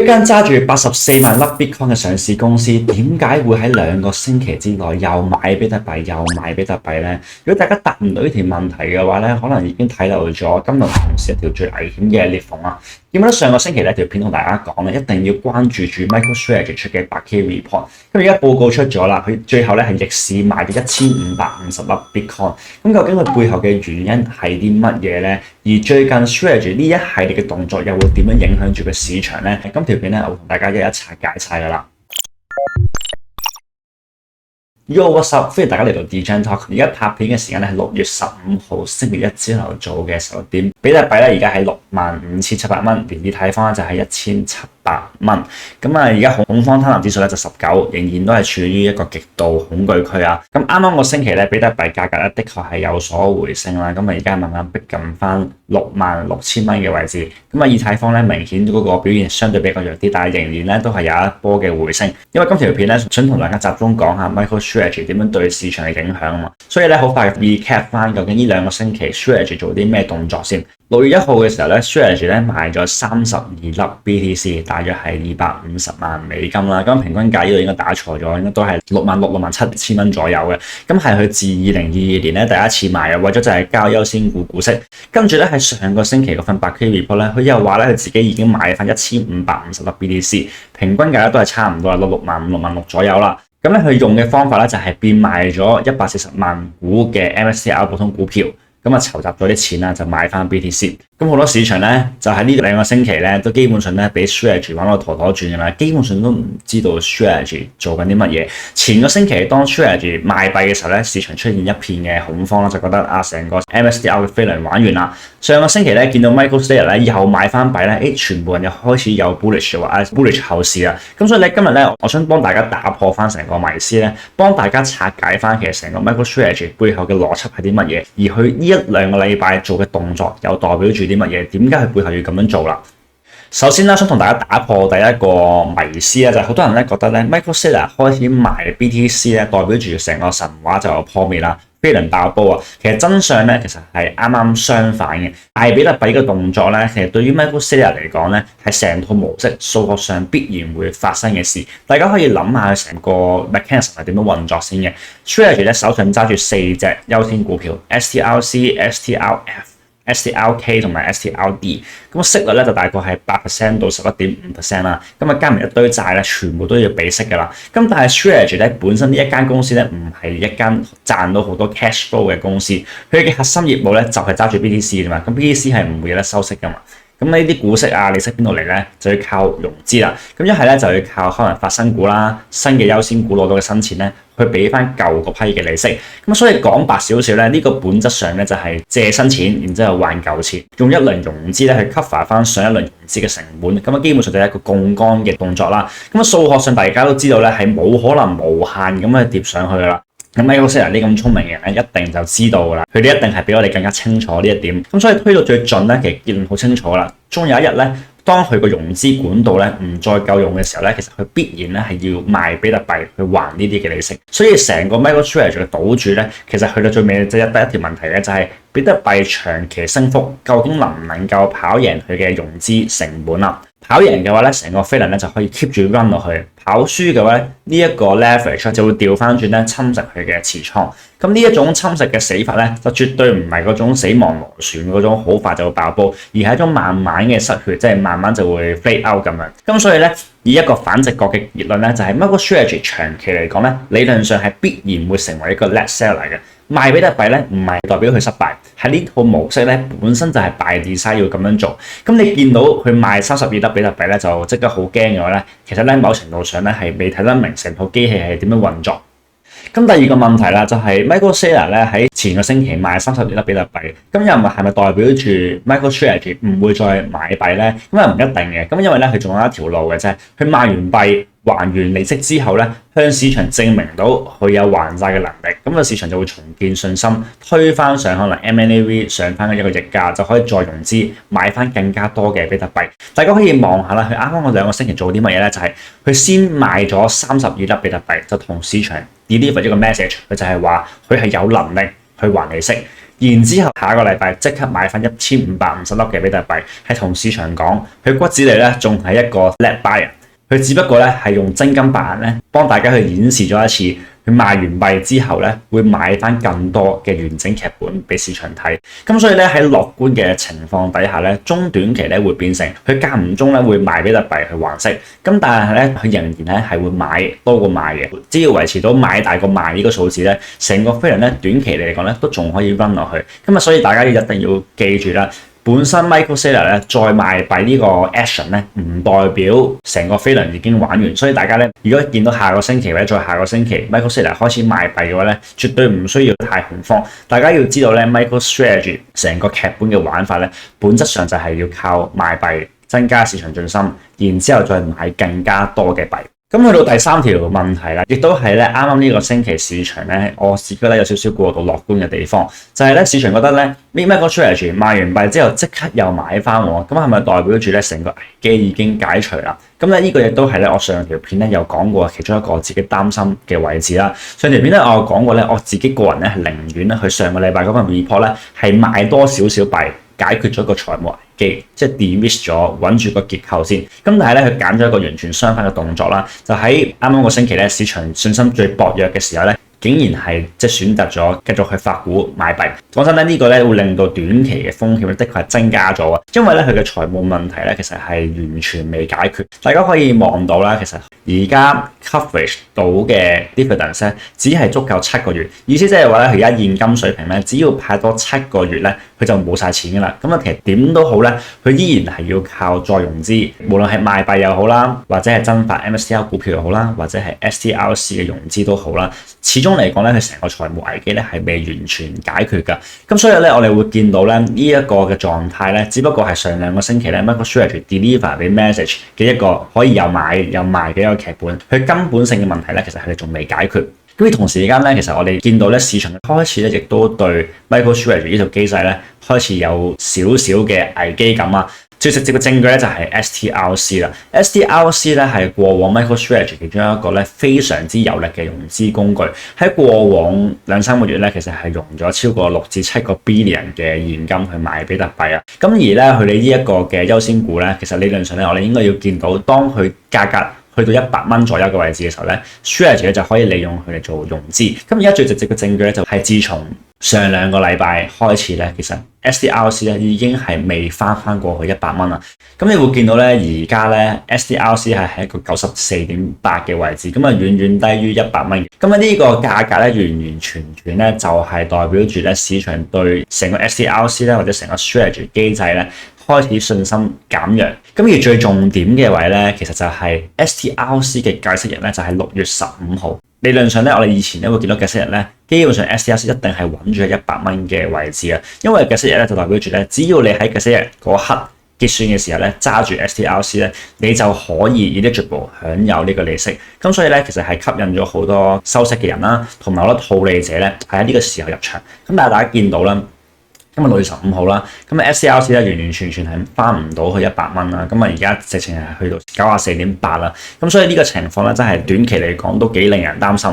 一間揸住84萬粒 Bitcoin 嘅上市公司，點解會喺2個星期之內又買比特幣又賣比特幣呢？如果大家答唔到呢條問題嘅話咧，可能已經睇漏咗金融熊市一條最危險嘅裂縫啊！記得上個星期呢條片同大家講咧，一定要關注住 MicroStrategy 出嘅8K report。咁而家報告出咗啦，佢最後咧係逆市賣咗1550粒 Bitcoin。咁究竟佢背後嘅原因係啲乜嘢呢？而最近 Strategy 呢一系列嘅動作又會點樣影響住個市場呢？今條片咧，我會同大家一齊解晒噶啦。Yo, what's up？ 歡迎大家嚟到 Degen Talk。而家拍片嘅時間咧係6月15號星期一朝頭早嘅11點。比特幣咧而家係65,700蚊，連以太坊就係1700蚊。咁啊，而家恐慌貪婪指數咧就19，仍然都係處於一個極度恐懼區啊。咁啱啱個星期咧，比特幣價格咧的確係有所回升啦。咁啊，而家慢慢逼近翻66,000蚊嘅位置。咁啊，以太坊咧明顯嗰個表現相對比較弱啲，但係仍然咧都係有一波嘅回升。因為今條片咧想同大家集中講下 MicroStrategy 點樣對市場嘅影響啊嘛。所以咧好快 recap 翻究竟呢2個星期 Strategy 做啲咩動作先。6月1號嘅時候咧 ，Strategy 咧賣咗32粒 BTC， 大約係250萬美金啦。咁平均價呢度應該打錯咗，應該都係66,000、67,000蚊左右嘅。咁係佢自2022年咧第一次賣嘅，為咗就係交優先股股息。跟住咧喺上個星期嗰份8K report 咧，佢又話咧佢自己已經買翻1550粒 BTC， 平均價咧都係差唔多係66,000、66,600左右啦。咁咧佢用嘅方法咧就係變賣咗140萬股嘅 MSCI 普通股票。咁啊，籌集咗啲錢啦，就買翻 BTC。咁好多市場咧，就喺呢2個星期咧，都基本上咧俾 Strategy 玩到陀陀轉嘅啦。基本上都唔知道 Strategy 做緊啲乜嘢。前個星期當 Strategy 賣幣嘅時候咧，市場出現一片嘅恐慌啦，就覺得啊，成個 MSCI 嘅飛輪玩完啦。上個星期咧，見到 MicroStrategy 咧又買翻幣咧，全部人又開始有 bullish 話 bullish 後市啦。咁所以咧今日咧，我想幫大家打破翻成個迷思咧，幫大家拆解翻其實成個 MicroStrategy 背後嘅邏輯係啲乜嘢，而佢呢1-2個禮拜做嘅動作又代表住啲乜嘢？點解佢背後要咁樣做啦？首先啦，想同大家打破第一個迷思咧，就係好多人咧覺得咧 MicroStrategy 開始賣 BTC 咧，代表住成個神話就破滅啦，飛輪爆煲啊！其實真相咧，其實係啱啱相反嘅。大比特幣嘅動作咧，其實對於 MicroStrategy 嚟講咧，係成套模式數學上必然會發生嘅事。大家可以諗下成個 mechanism 係點樣運作先嘅。Strategy 咧手上揸住4隻優先股票 STRC、STRF、STRK 同埋 STRD， 咁息率咧就大概係8% 到11.5% 啦。咁啊加埋一堆債咧，全部都要俾息噶啦。咁但係 Strategy 咧本身呢一間公司咧唔係一間賺到好多 cash flow 嘅公司，佢嘅核心業務咧就係揸住 BTC 啫嘛。咁 BTC 係唔會有得收息噶嘛。咁呢啲股息啊、利息邊度嚟咧？就要靠融資啦。咁一係咧就要靠可能發新股啦、新嘅優先股攞到嘅新錢咧，去俾翻舊嗰批嘅利息。咁所以講白少少咧，呢個本質上咧就係借新錢，然之後還舊錢，用一輪融資咧去 cover 翻上一輪融資嘅成本。咁啊基本上就係一個槓桿嘅動作啦。咁啊數學上大家都知道咧係冇可能無限咁去疊上去噶啦。咁 MicroStrategy 呢咁聰明嘅人咧，一定就知道噶啦，佢哋一定係比我哋更加清楚呢一點。咁所以推到最盡咧，其實結論好清楚啦。終有一日咧，當佢個融資管道咧唔再夠用嘅時候咧，其實佢必然咧係要賣比特幣去還呢啲嘅利息。所以成個 MicroStrategy 嘅賭注咧，其實去到最尾就得一條問題咧，就係比特幣長期升幅究竟能唔能夠跑贏佢嘅融資成本啦？跑贏嘅話咧，成個飛輪咧就可以 keep 住 run 落去。跑輸嘅話咧，呢一個 leverage 就會調翻轉咧，侵蝕佢嘅持倉。咁呢一種侵蝕嘅死法咧，就絕對唔係嗰種死亡螺旋嗰種好快就會爆煲，而係一種慢慢嘅失血，即係慢慢就會 fade out 咁樣。咁所以咧，以一個反直覺嘅結論咧，就係 MicroStrategy 長期嚟講咧，理論上係必然會成為一個 net seller 嘅。賣比特幣咧，唔係代表佢失敗，係呢套模式咧本身就係 by design 要咁樣做。咁你見到佢賣32粒比特幣咧，就即刻好驚嘅話咧，其實咧某程度上咧係未睇得明成套機器係點樣運作。咁第二個問題啦，就係 MicroStrategy 咧喺前個星期賣32粒比特幣，咁又係咪代表住 MicroStrategy 唔會再買幣咧？咁又唔一定嘅。咁因為咧佢仲有一條路嘅啫，佢賣完幣還完利息之後咧，向市場證明到佢有還債嘅能力，咁個市場就會重建信心，推翻上可能 MNAV 上翻一個溢價，就可以再融資買翻更加多嘅比特幣。大家可以望下啦，佢啱啱嗰2個星期做啲乜嘢咧？就係佢先賣咗32粒比特幣，就同市場 deliver 一個 message，佢就係話佢係有能力去還利息。然之後下個禮拜即刻買翻1550粒嘅比特幣，係同市場講，佢骨子裏咧仲係一個叻 buyer，佢只不過咧係用真金白銀咧幫大家去演示咗一次。佢賣完幣之後咧，會買翻更多嘅完整劇本俾市場睇。咁所以咧喺樂觀嘅情況底下咧，中短期咧會變成佢間唔中咧會賣比特幣去還息。咁但係咧佢仍然咧係會買多過賣嘅。只要維持到買大過賣呢個數字咧，成個飛輪咧短期嚟講咧都仲可以 run 落去。咁啊，所以大家要一定要記住啦。本身 Michael Saylor 咧再賣幣呢個 action 咧，唔代表成個飛輪已經玩完，所以大家咧如果見到下個星期或者再下個星期 Michael Saylor 開始賣幣嘅話咧，絕對唔需要太恐慌。大家要知道咧 MicroStrategy 成個劇本嘅玩法咧，本質上就係要靠賣幣增加市場信心，然之後再買更加多嘅幣。咁去到第三條問題啦，亦都係咧啱啱呢個星期市場咧，我自己覺得有少少過度樂觀嘅地方，就係咧市場覺得咧 MicroStrategy 賣完幣之後即刻又買翻喎，咁係咪代表住咧成個危機已經解除啦？咁咧呢個亦都係咧我上條片咧有講過其中一個我自己擔心嘅位置啦。上條片咧我有講過咧，我自己個人咧係寧願咧去上個禮拜嗰份 report 咧係賣多少少幣，解決咗個財務危機，即係 de-risk 咗，穩住個結構先。咁但係咧，佢揀咗一個完全相反嘅動作啦，就喺啱啱個星期咧，市場信心最薄弱嘅時候咧，竟然係即係選擇咗繼續去發股買幣。講真咧，呢個咧會令到短期嘅風險的確係增加咗啊，因為咧佢嘅財務問題咧其實係完全未解決。大家可以望到啦，其實而家 coverage 到嘅 dividends 咧，只係足夠7個月，意思即係話咧，佢而家現金水平咧，只要派多7個月咧，佢就冇晒錢噶啦。咁啊，其實點都好咧，佢依然係要靠再融資，無論係賣幣又好啦，或者係增發 MSCI 股票又好啦，或者係 STRC 嘅融資都好啦。始終嚟講咧，佢成個財務危機咧係未完全解決㗎。咁所以咧，我哋會見到咧呢一個嘅狀態咧，只不過係上2個星期咧 MicroStrategy deliver 俾 message 嘅一個可以又買又賣嘅一個劇本。佢根本性嘅問題咧，其實佢哋仲未解決。咁而同時間咧，其實我哋見到咧市場開始咧，亦都對 MicroStrategy 呢套機制咧開始有少少嘅危機感啊。最直接嘅證據咧就係 STRC 啦。STRC 咧係過往 MicroStrategy 其中一個咧非常之有力嘅融資工具。喺過往2-3個月咧，其實係融咗超過6至7個 billion 嘅現金去買比特幣啊。咁而咧佢哋呢一個嘅優先股咧，其實理論上咧我哋應該要見到，當佢價格去到100蚊左右嘅位置嘅時候咧，Strategy 就可以利用佢嚟做融資。咁而家最直接嘅證據咧就係自從上2個禮拜開始咧，其實 STRC 咧已經係未翻過去100蚊啦。咁你會見到咧，而家咧 STRC 係喺一個94.8嘅位置，咁啊遠遠低於100蚊。咁啊呢個價格咧完完全全咧就係代表住咧市場對成個 STRC 咧或者成個 Strategy 機制咧開始信心減弱。咁而最重點嘅位咧，其實就係 STRC 嘅計息日咧就係6月15號。理論上咧，我哋以前咧會見到計息日咧，基本上 STRC 一定係穩住喺100蚊嘅位置啊。因為計息日咧就代表住咧，只要你喺計息日嗰刻結算嘅時候咧揸住 STRC 咧，你就可以 eligible 享有呢個利息。咁所以咧，其實係吸引咗好多收息嘅人啦，同埋好多套利者咧係喺呢個時候入場。咁但係大家見到啦。今日6月15號啦，咁啊 STRC 咧完完全全係翻唔到去100蚊啦，咁啊而家直情係去到94.8啦，咁所以呢個情況咧真係短期嚟講都幾令人擔心。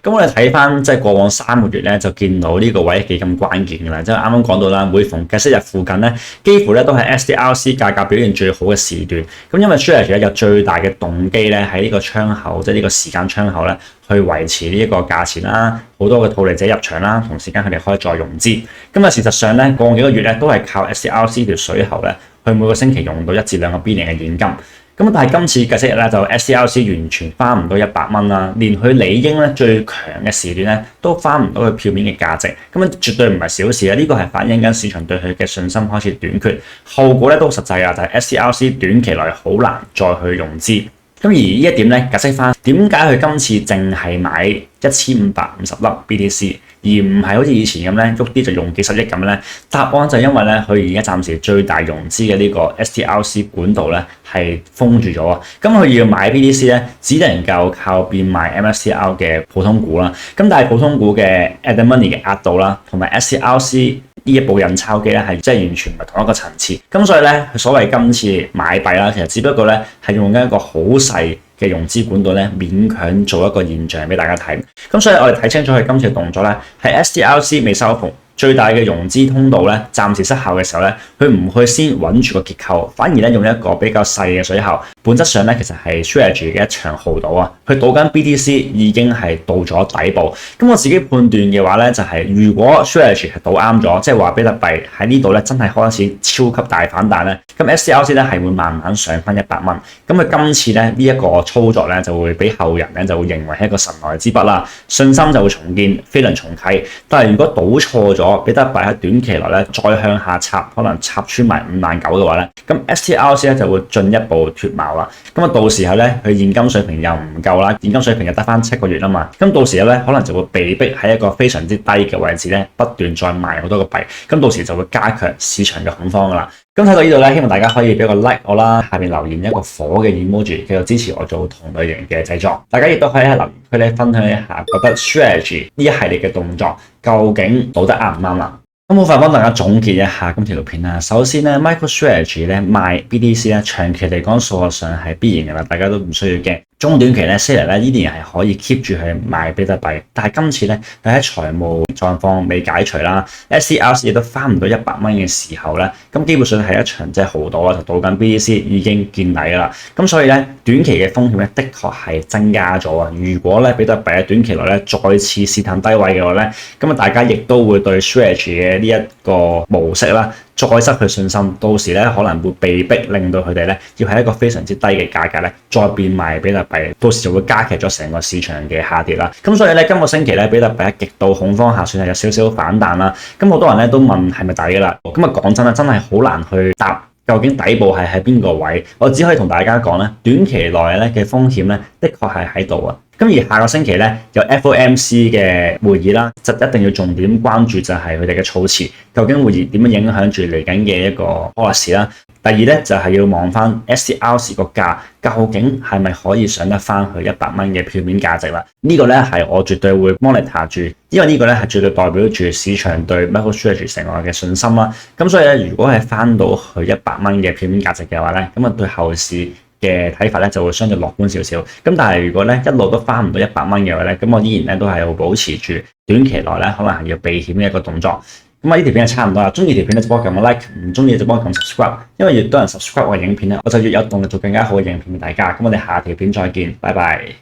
咁我哋睇翻即係過往3個月咧，就見到呢個位幾咁關鍵㗎啦。即係啱啱講到啦，每逢計息日附近咧，幾乎咧都係 STRC 價格表現最好嘅時段。咁因為 Strategy 咧有最大嘅動機咧喺呢個窗口，即係呢個時間窗口咧，去維持呢一個價錢啦，好多嘅套利者入場啦，同時間佢哋可以再融資。咁啊事實上咧，過往幾個月咧都係靠 STRC 條水喉咧，去每個星期用到1至2個 billion 嘅現金。咁但係今次計息日咧就 STRC 完全翻唔到100蚊啦，連佢理應咧最強嘅時段咧都翻唔到佢票面嘅價值，咁啊絕對唔係小事啊！呢個係反映緊市場對佢嘅信心開始短缺，後果咧都實際啊，就係 STRC 短期內好難再去融資。咁而呢一點咧解釋翻點解佢今次淨係買1550粒 BTC， 而唔係好似以前咁咧喐啲就用幾十億咁咧？答案就因為咧佢而家暫時最大融資嘅呢個 STRC 管道咧係封住咗啊！咁佢要買 BTC 咧，只能夠靠變賣 MSCI 嘅普通股啦。咁但係普通股嘅 at the money 嘅額度啦，同埋 STRC 呢一部印鈔機咧係真係完全唔係同一個層次。咁所以咧，所謂今次買幣啦，其實只不過咧係用緊一個好細嘅融資管道咧，勉強做一個現象俾大家睇。咁所以我哋睇清楚佢今次嘅動作咧，係 STRC 未收復，最大嘅融資通道咧暫時失效嘅時候咧，佢唔去先穩住個結構，反而咧用一個比較細嘅水喉，本質上咧其實係 Strategy 嘅一場豪賭啊！佢賭緊 BTC 已經係到咗底部。咁我自己判斷嘅話咧，就係如果 Strategy 係賭啱咗，即係話比特幣喺呢度咧真係開始超級大反彈咧，咁 STRC 咧係會慢慢上翻100蚊。咁佢今次咧呢一個操作咧就會俾後人咧就會認為係一個神來之筆啦，信心就會重建，飛輪重啟。但係如果賭錯咗，比特幣喺短期內咧再向下插，可能插穿埋59000嘅話咧，咁 STRC 咧就會進一步脫錨啦。咁啊到時候咧佢現金水平又唔夠啦，現金水平又得翻7個月啊嘛，咁到時候咧可能就會被逼喺一個非常之低嘅位置咧不斷再賣好多個幣，咁到時就會加強市場嘅恐慌噶啦。咁睇到呢度咧，希望大家可以俾個 like 我啦，下面留言一個火嘅 emoji，繼續支持我做同類型嘅製作。大家亦都可以喺留言區咧分享一下，覺得 Strategy 呢一系列嘅動作究竟賭得啱唔啱啦？咁好快幫大家總結一下今條片啦。首先咧 ，MicroStrategy 咧賣 BTC 咧，長期嚟講數學上係必然嘅啦，大家都唔需要驚。中短期咧 ，Seller 咧依然係可以 keep 住去賣比特幣，但係今次咧佢喺財務狀況未解除啦 ，STRC 亦都翻唔到100蚊嘅時候咧，咁基本上係一場即係豪賭啦，就賭緊 BTC 已經見底啦。咁所以咧短期嘅風險咧，的確係增加咗啊！如果咧比特幣喺短期內咧再次試探低位嘅話咧，咁啊大家亦都會對 Strategy 嘅呢一個模式啦，再失去信心，到時咧可能會被逼令到佢哋咧要喺一個非常之低嘅價格咧再變賣比特幣，到時就會加劇咗成個市場嘅下跌啦。咁所以咧今個星期咧比特幣喺極度恐慌下算係有少少反彈啦。咁好多人咧都問係咪抵㗎啦？咁啊講真啦，真係好難去答究竟底部係喺邊個位。我只可以同大家講咧，短期內咧嘅風險咧的確係喺度啊。咁而下個星期咧有 FOMC 嘅會議啦，就一定要重點關注就係佢哋嘅措辭，究竟會議點樣影響住嚟緊嘅一個 policy 啦。第二咧就係要望翻 STRC 個價究竟係咪可以上得翻去100蚊嘅票面價值啦？呢個咧係我絕對會 monitor 住，因為呢個咧係絕對代表住市場對 MicroStrategy 成個嘅信心啦。咁所以咧，如果係翻到去100蚊嘅票面價值嘅話咧，咁啊對後市嘅睇法咧就會相對樂觀少少。咁但係如果咧一路都翻唔到100蚊嘅話咧，咁我依然咧都係會保持住短期內咧可能係要避險嘅一個動作。咁呢條片就差唔多啦，中意條片咧就幫我撳個 like，唔中意就幫我撳 subscribe，因為越多人 subscribe 我嘅影片咧，我就越有動力做更加好嘅影片俾大家。咁我哋下條片再見，拜拜。